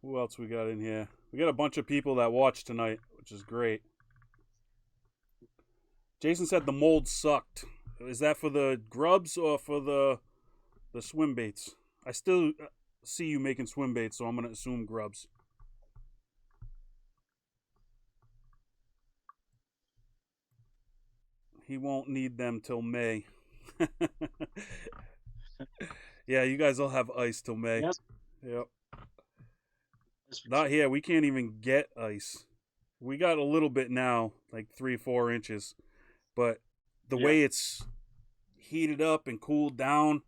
Who else we got in here? We got a bunch of people that watch tonight, which is great. Jason said the mold sucked. Is that for the grubs or for the swim baits? I still see you making swim baits, so I'm going to assume grubs. He won't need them till May. Yeah, you guys will have ice till May.
Yes.
Yep. Not here. We can't even get ice. We got a little bit now, like 3-4 inches. But the way it's heated up and cooled down,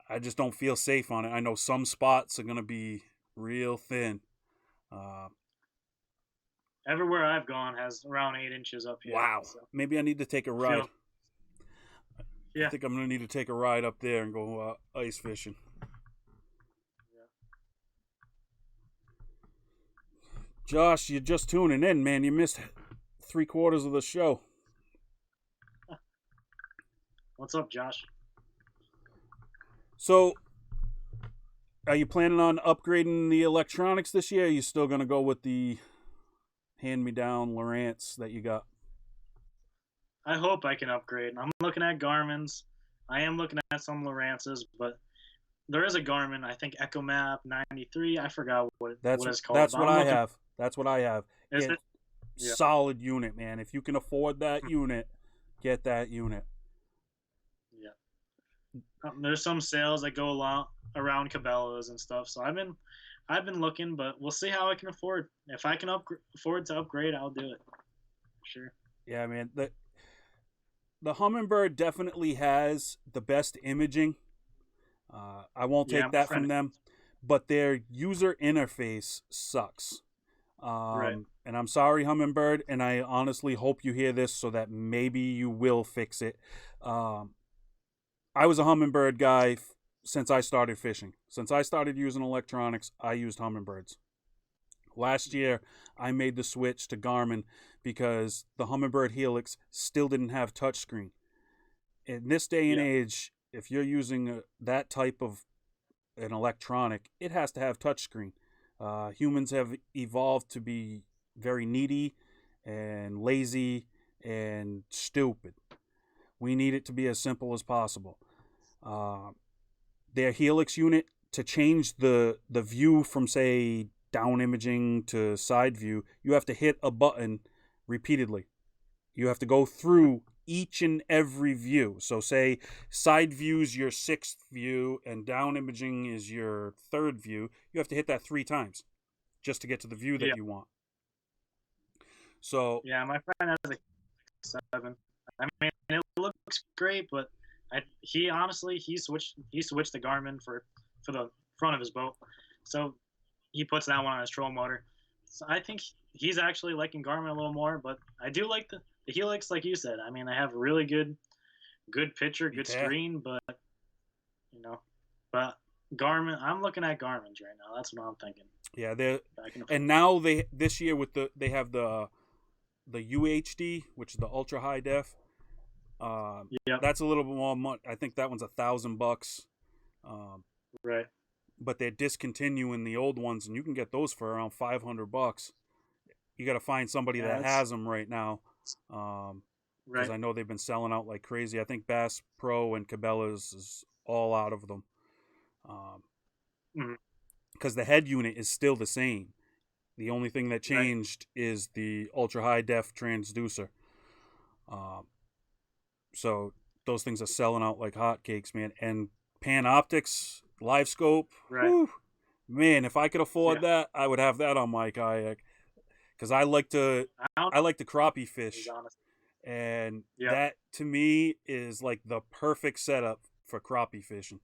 I just don't feel safe on it. I know some spots are going to be real thin.
Everywhere I've gone has around 8 inches up here.
Wow.
So.
Maybe I need to take a ride.
Yeah.
I think I'm going to need to take a ride up there and go ice fishing. Josh, you're just tuning in, man. You missed 3/4 of the show.
What's up, Josh?
So, are you planning on upgrading the electronics this year? Or are you still going to go with the hand-me-down Lowrance that you got?
I hope I can upgrade. I'm looking at Garmin's. I am looking at some Lowrances, but there is a Garmin, I think EchoMap 93. I forgot what it's called.
That's what I have. That's what I have.
Is it?
Yeah. Solid unit, man. If you can afford that unit, get that unit.
Yeah. There's some sales that go around Cabela's and stuff. So I've been looking, but we'll see how I can afford. If I can afford to upgrade, I'll do it. Sure.
Yeah, man. The Humminbird definitely has the best imaging. I won't take that from them, but their user interface sucks.
Right.
And I'm sorry, Humminbird, and I honestly hope you hear this so that maybe you will fix it. I was a Humminbird guy since I started fishing. Since I started using electronics, I used Humminbirds. Last year, I made the switch to Garmin because the Humminbird Helix still didn't have touchscreen. In this day and age, if you're using that type of an electronic, it has to have touchscreen. Humans have evolved to be very needy and lazy and stupid. We need it to be as simple as possible. Their Helix unit, to change the view from, say, down imaging to side view, you have to hit a button repeatedly. You have to go through each and every view. So say side view is your 6th view and down imaging is your 3rd view. You have to hit that 3 times just to get to the view that you want. So
yeah, my friend has a 7. I mean, it looks great, but he switched the Garmin for the front of his boat. So he puts that one on his trolling motor. So I think he's actually liking Garmin a little more, but I do like the Helix, like you said. I mean, they have really good picture, good screen, but but Garmin. I'm looking at Garmin's right now. That's what I'm thinking.
Yeah, and now this year they have the UHD, which is the ultra high def. That's a little bit more money. I think that one's $1,000.
Right.
But they're discontinuing the old ones, and you can get those for around $500. You got to find somebody that has them right now. because
Right.
I know they've been selling out like crazy. I think Bass Pro and Cabela's is all out of them.
Mhm.
Because the head unit is still the same. The only thing that
Right.
changed is the ultra high def transducer. Um, so those things are selling out like hotcakes, man. And Panoptics, Live Scope,
Right.
whew, man, if I could afford
Yeah.
that, I would have that on my kayak. Because
I don't
I like to
know.
crappie
Is
fish,
honest.
and
Yeah.
that to me is like the perfect setup for crappie fishing.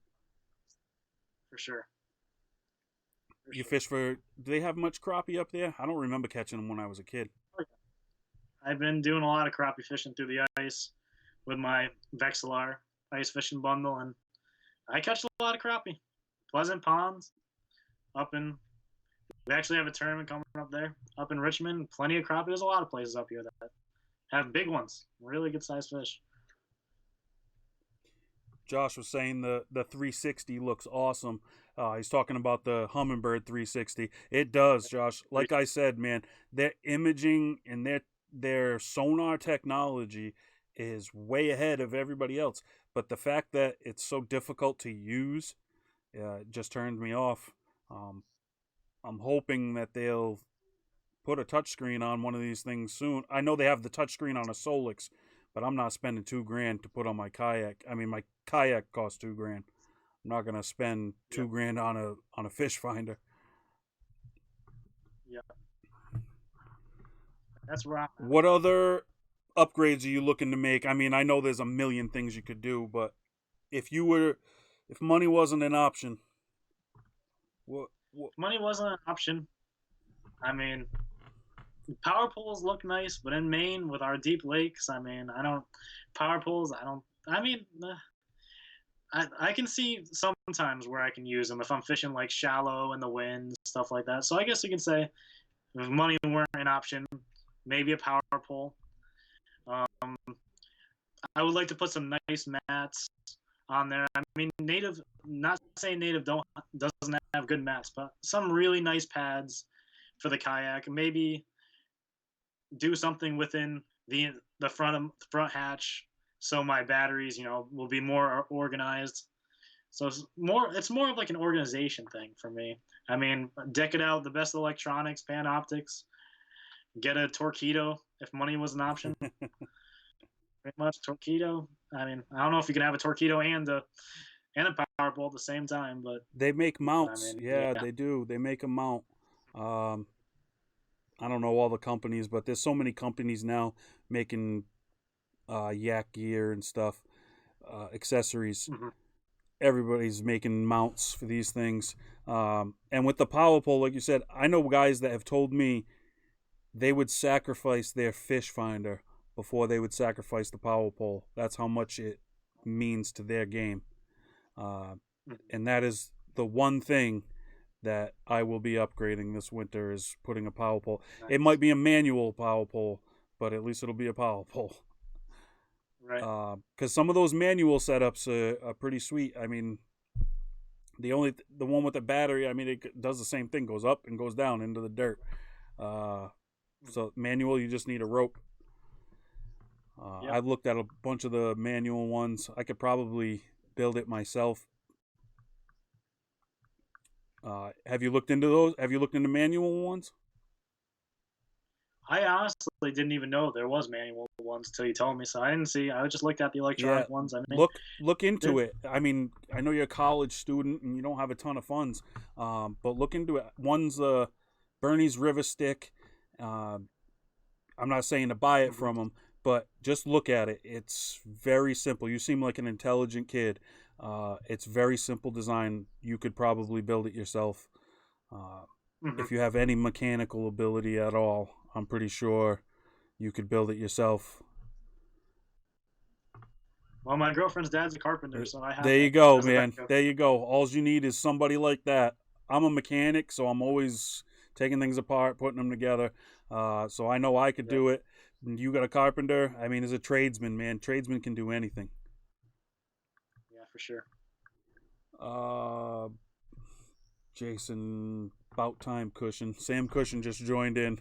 For sure. For
You
sure.
fish for? Do they have much crappie up there? I don't remember catching them when I was a kid.
Oh, yeah. I've been doing a lot of crappie fishing through the ice with my Vexilar ice fishing bundle, and I catch a lot of crappie. Pleasant Ponds up in. We actually have a tournament coming up there up in Richmond. Plenty of crappie. There's a lot of places up here that have big ones, really good sized fish.
Josh was saying the 360 looks awesome. He's talking about the Humminbird 360. It does, Josh. Like I said, man, their imaging and their sonar technology is way ahead of everybody else. But the fact that it's so difficult to use just turned me off. Um, I'm hoping that they'll put a touchscreen on one of these things soon. I know they have the touchscreen on a Solix, but I'm not spending $2,000 to put on my kayak. I mean, my kayak costs $2,000. I'm not gonna spend
Yeah,
$2,000 on a fish finder.
yeah, that's where I'm at.
What other upgrades are you looking to make? I mean, I know there's a million things you could do, but if you were, if money wasn't an option, what
If money wasn't an option, I mean, power poles look nice, but in Maine with our deep lakes, I mean, I don't power poles. I don't. I mean, I can see sometimes where I can use them if I'm fishing like shallow in the wind, stuff like that. So I guess you can say if money weren't an option, maybe a power pole. Um, I would like to put some nice mats on there. I mean, native. Not saying native don't doesn't have good mats, but some really nice pads for the kayak. Maybe do something within the front hatch so my batteries, will be more organized. So it's more of like an organization thing for me. I mean, deck it out, the best electronics, Panoptics, get a Torpedo if money was an option. Pretty much Torpedo. I mean, I don't know if you can have a Torpedo and a power pole at the same time,
they make
but I
mounts?
mean,
Yeah,
yeah.
they do. They make a mount. Um, I don't know all the companies, but there's so many companies now making yak gear and stuff, accessories.
Mhm.
Everybody's making mounts for these things. And with the power pole, like you said, I know guys that have told me they would sacrifice their fish finder before they would sacrifice the power pole. That's how much it means to their game. Uh,
Mhm.
and that is the one thing that I will be upgrading this winter is putting a power pole. It
Nice.
might be a manual power pole, but at least it'll be a power pole.
Right.
Because some of those manual setups are pretty sweet. I mean, the one with the battery. I mean, it does the same thing, goes up and goes down into the dirt. Uh,
Mhm.
so manual, you just need a rope.
Yep.
I've looked at a bunch of the manual ones. I could probably build it myself. Have you looked into those? Have you looked into manual ones?
I honestly didn't even know there was manual ones till you told me, so I didn't see. I just looked at the
Yeah,
electronic ones. I mean,
look into
they're
it. I mean, I know you're a college student and you don't have a ton of funds, but look into it. One's Bernie's River Stick. Uh, I'm not saying to buy it
mhm,
from them, but just look at it. It's very simple. You seem like an intelligent kid. It's very simple design. You could probably build it yourself. Uh,
mhm.
if you have any mechanical ability at all, I'm pretty sure you could build it yourself.
Well, my girlfriend's dad's a carpenter,
Uh,
so I have
There you
that
go,
as a
man.
backup.
There you go. All you need is somebody like that. I'm a mechanic, so I'm always taking things apart, putting them together. So I know I could
Right.
do it. And you got a carpenter. I mean, as a tradesman, man, tradesman can do anything.
Yeah, for sure.
Uh, Jason, about time cushion. Sam Cushion just joined in.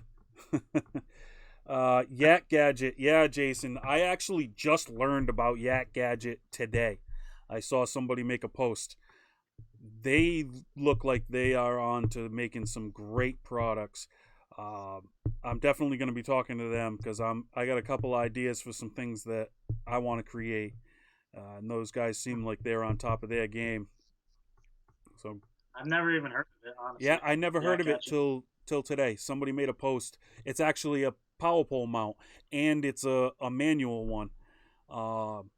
Yak Gadget. Yeah, Jason. I actually just learned about Yak Gadget today. I saw somebody make a post. They look like they are on to making some great products. Um, I'm definitely going to be talking to them because I got a couple ideas for some things that I want to create, and those guys seem like they're on top of their game. So
I've never even heard of it,
yeah,
honestly.
I never
Yeah,
heard of it
catch it.
till today. Somebody made a post. It's actually a power pole mount, and it's a manual one. Um,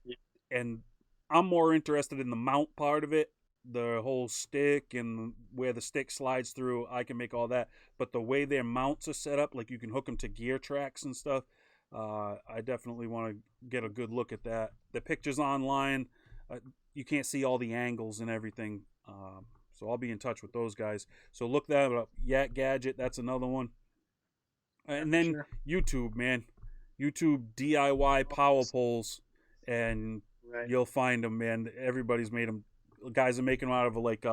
Yeah,
and I'm more interested in the mount part of it, the whole stick and where the stick slides through. I can make all that, but the way their mounts are set up, like you can hook them to gear tracks and stuff. I definitely want to get a good look at that. The pictures online, you can't see all the angles and everything. So I'll be in touch with those guys. So look that up. Yak Gadget, that's another one.
yeah,
And
for
then
sure.
YouTube, man. YouTube DIY power
Always.
poles, and
Right.
you'll find them, man. Everybody's made them. Guys are making them out of like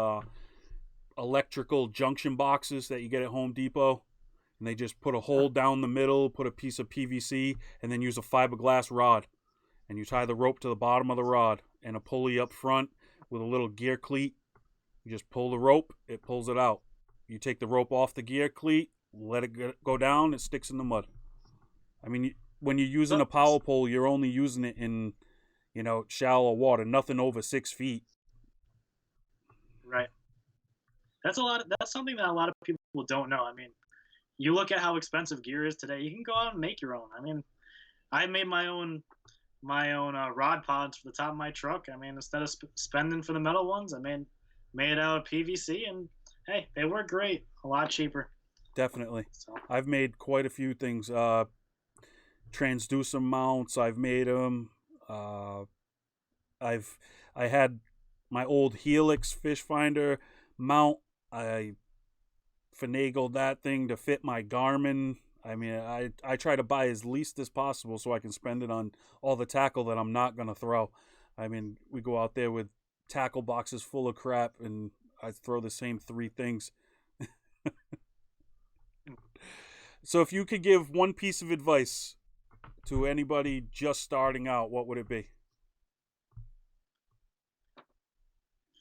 electrical junction boxes that you get at Home Depot, and they just put a
Huh.
hole down the middle, put a piece of PVC, and then use a fiberglass rod, and you tie the rope to the bottom of the rod and a pulley up front with a little gear cleat. You just pull the rope, it pulls it out. You take the rope off the gear cleat, let it go down, it sticks in the mud. I mean, when you're using a
That's
power pole, you're only using it in, shallow water, nothing over 6 feet.
right. That's a lot. That's something that a lot of people don't know. I mean, you look at how expensive gear is today. You can go out and make your own. I mean, I made my own rod pods for the top of my truck. I mean, instead of spending for the metal ones, I made out of PVC, and hey, they work great. A lot cheaper.
Definitely.
So
I've made quite a few things. Transducer mounts, I've made them. Uh, I've I had my old Helix fish finder mount. I finagled that thing to fit my Garmin. I mean, I try to buy as least as possible so I can spend it on all the tackle that I'm not going to throw. I mean, we go out there with tackle boxes full of crap, and I throw the same three things. So, if you could give one piece of advice to anybody just starting out, what would it be?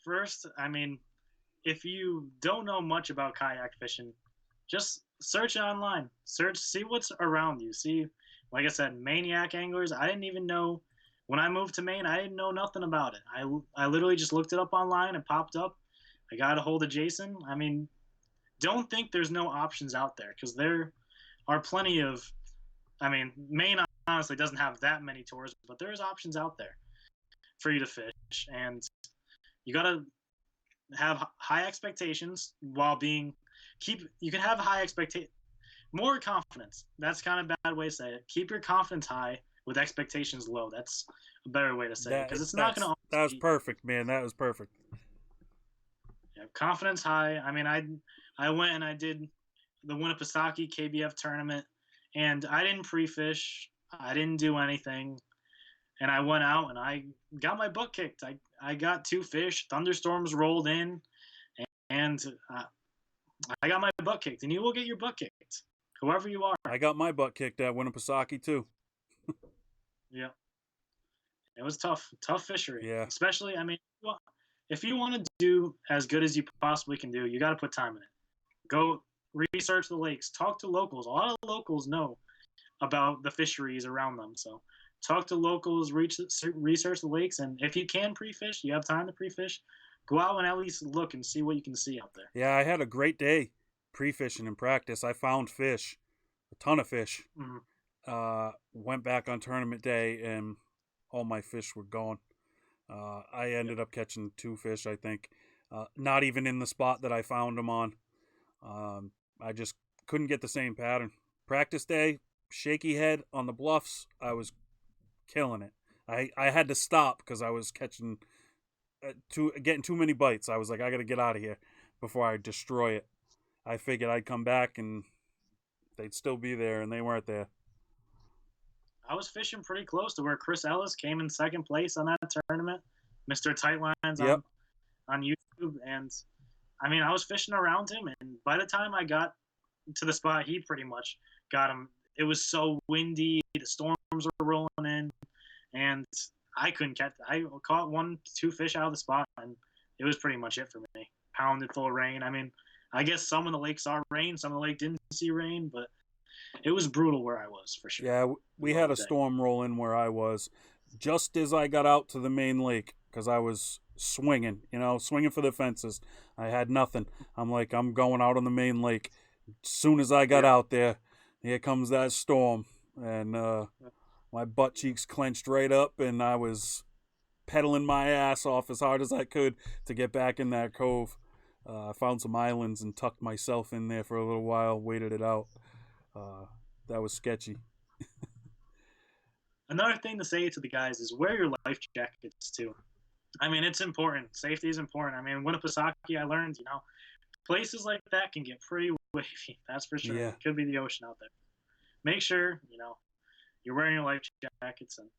first, I mean, if you don't know much about kayak fishing, just search online. Search, see what's around you. See, like I said, maniac anglers. I didn't even know when I moved to Maine. I didn't know nothing about it. I literally just looked it up online. It popped up. I got a hold of Jason. I mean, don't think there's no options out there because there are plenty of. I mean, Maine honestly doesn't have that many tours, but there's options out there for you to fish, and you gotta have high expectations while being keep. You can have high expectation, more confidence. That's kind of a bad way to say it. Keep your confidence high with expectations low. That's a better way to say it
That
because it's not going to
that's
always
that was
be.
perfect, man. That was perfect.
Yeah, confidence high. I mean, I went and I did the Winnipesaukee KBF tournament, and I didn't pre-fish. I didn't do anything, and I went out and I got my butt kicked. I got two fish. Thunderstorms rolled in, and I got my butt kicked. And you will get your butt kicked, whoever you are.
I got my butt kicked at Winnipesaukee too.
Yeah, it was tough, tough fishery.
Yeah,
Especially, I mean, if you want to do as good as you possibly can do, you got to put time in it. Go research the lakes, talk to locals. A lot of locals know about the fisheries around them, so talk to locals, research the lakes, and if you can pre-fish, you have time to pre-fish. Go out and at least look and see what you can see out there.
yeah. I had a great day pre-fishing in practice. I found fish, a ton of fish.
Mm-hmm.
Went back on tournament day, and all my fish were gone. I
Yep.
ended up catching two fish, I think. Not even in the spot that I found them on. I just couldn't get the same pattern. Practice day, shaky head on the bluffs. I was killing it. I had to stop because I was catching getting too many bites. I was like, I got to get out of here before I destroy it. I figured I'd come back and they'd still be there, and they weren't there.
I was fishing pretty close to where Chris Ellis came in second place on that tournament, Mr. Tightlines
Yep.
on YouTube, and I mean I was fishing around him, and by the time I got to the spot, he pretty much got him. it was so windy, the storms were rolling in, and I couldn't catch. I caught 1, 2 fish out of the spot, and it was pretty much it for me. Pounded full of rain. I mean, I guess some of the lake saw rain, some of the lake didn't see rain, but it was brutal where I was for sure.
Yeah, we had a storm roll in where I was just as I got out to the main lake because I was swinging, swinging for the fences. I had nothing. I'm like, I'm going out on the main lake. As soon as I got out there, here comes that storm. And my butt cheeks clenched right up, and I was pedaling my ass off as hard as I could to get back in that cove. I found some islands and tucked myself in there for a little while, waited it out. That was sketchy.
Another thing to say to the guys is wear your life jackets too. I mean, it's important. Safety is important. I mean, Winnipesaukee, I learned, places like that can get pretty wavy. That's for sure.
Yeah.
It could be the ocean out there. Make sure, you're wearing your life jackets, and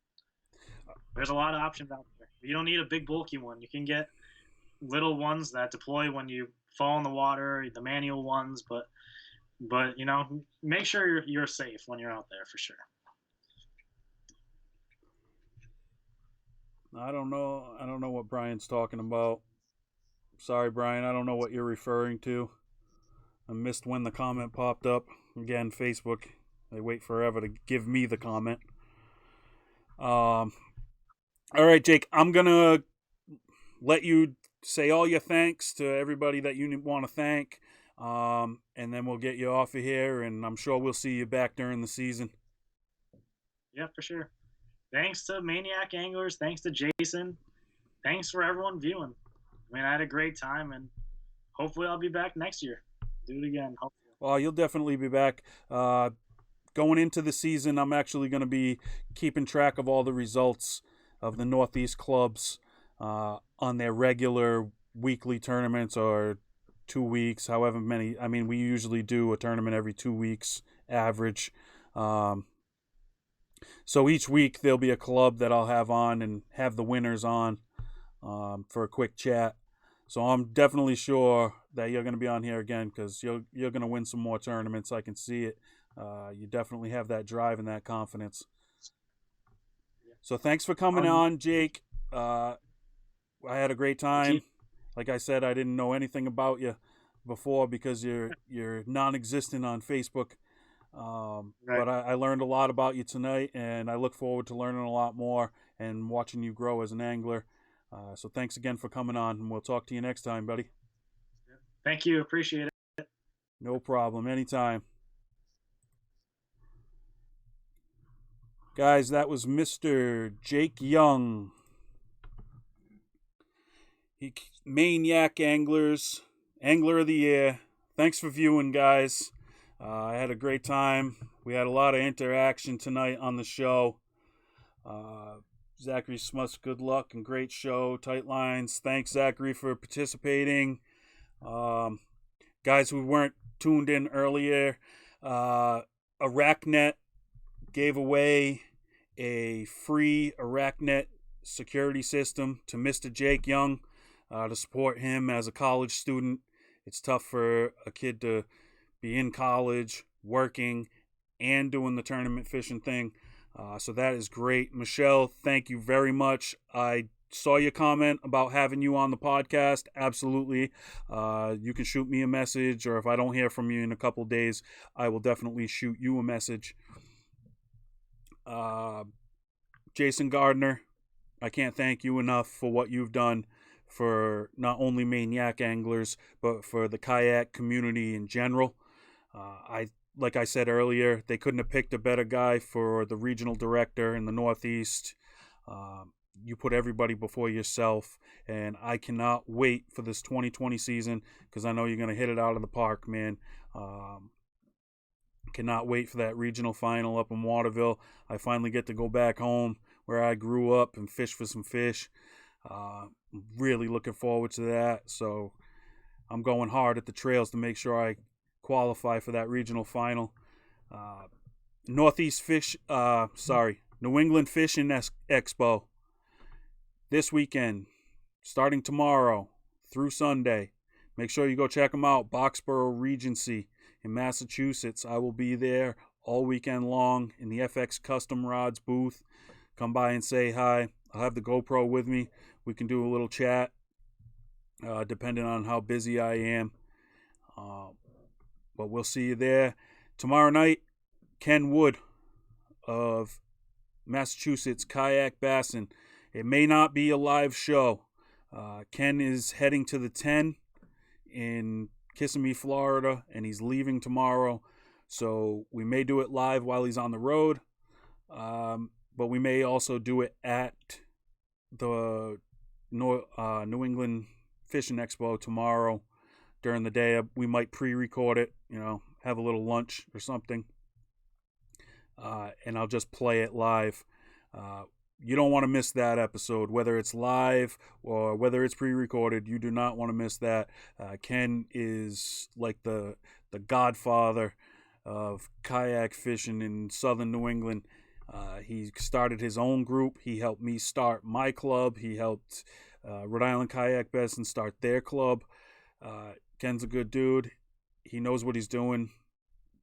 there's a lot of options out there. You don't need a big bulky one. You can get little ones that deploy when you fall in the water, the manual ones, but make sure you're safe when you're out there for sure.
I don't know what Brian's talking about. Sorry, Brian, I don't know what you're referring to. I missed when the comment popped up. Again, Facebook, they wait forever to give me the comment. All right, Jake, I'm going to let you say all your thanks to everybody that you want to thank, and then we'll get you off of here, and I'm sure we'll see you back during the season.
Yeah, for sure. Thanks to Maniac Anglers. Thanks to Jason. Thanks for everyone viewing. I mean, I had a great time, and hopefully I'll be back next year. Do it again, hopefully.
Well, you'll definitely be back. Going into the season, I'm actually going to be keeping track of all the results of the Northeast clubs on their regular weekly tournaments or 2 weeks, however many. I mean, we usually do a tournament every 2 weeks average. So each week there'll be a club that I'll have on and have the winners on for a quick chat. So I'm definitely sure that you're going to be on here again because you're going to win some more tournaments. I can see it. You definitely have that drive and that confidence. So thanks for coming on, Jake. I had a great time. Like I said, I didn't know anything about you before because you're non-existent on Facebook. Right. But I learned a lot about you tonight, and I look forward to learning a lot more and watching you grow as an angler. So thanks again for coming on, and we'll talk to you next time, buddy.
Thank you. Appreciate it.
No problem. Anytime. Guys, that was Mr. Jake Young. Maniac Anglers, Angler of the Year. Thanks for viewing, guys. I had a great time. We had a lot of interaction tonight on the show. Zachary Smuts, good luck and great show. Tight lines. Thanks, Zachary, for participating. Guys who weren't tuned in earlier, AracNet gave away a free AracNet security system to Mr. Jake Young to support him as a college student. It's tough for a kid to be in college, working, and doing the tournament fishing thing. So that is great. Michelle, thank you very much. I saw your comment about having you on the podcast. Absolutely. You can shoot me a message, or if I don't hear from you in a couple days, I will definitely shoot you a message. Jason Gardner, I can't thank you enough for what you've done for not only Maniac Anglers, but for the kayak community in general. Like I said earlier, they couldn't have picked a better guy for the regional director in the Northeast. You put everybody before yourself, and I cannot wait for this 2020 season because I know you're going to hit it out of the park, man. Cannot wait for that regional final up in Waterville. I finally get to go back home where I grew up and fish for some fish. Really looking forward to that. So I'm going hard at the trails to make sure I qualify for that regional final. New England Fishing Expo this weekend, starting tomorrow through Sunday. Make sure you go check them out. Boxborough Regency in Massachusetts. I will be there all weekend long in the FX Custom Rods booth. Come by and say hi. I'll have the GoPro with me. We can do a little chat, depending on how busy I am. But we'll see you there. Tomorrow night, Ken Wood of Massachusetts Kayak Bassin. It may not be a live show. Ken is heading to the 10 in Kissimmee, Florida, and he's leaving tomorrow. So we may do it live while he's on the road, but we may also do it at the New England Fishing Expo tomorrow during the day. We might pre-record it, have a little lunch or something, and I'll just play it live. You don't want to miss that episode, whether it's live or whether it's pre-recorded. You do not want to miss that. Ken is like the godfather of kayak fishing in southern New England. He started his own group. He helped me start my club. He helped Rhode Island Kayak Bassin start their club. Ken's a good dude. He knows what he's doing,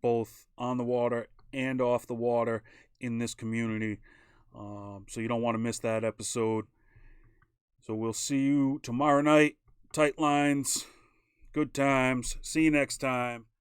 both on the water and off the water in this community. So you don't want to miss that episode. So we'll see you tomorrow night. Tight lines, good times. See you next time.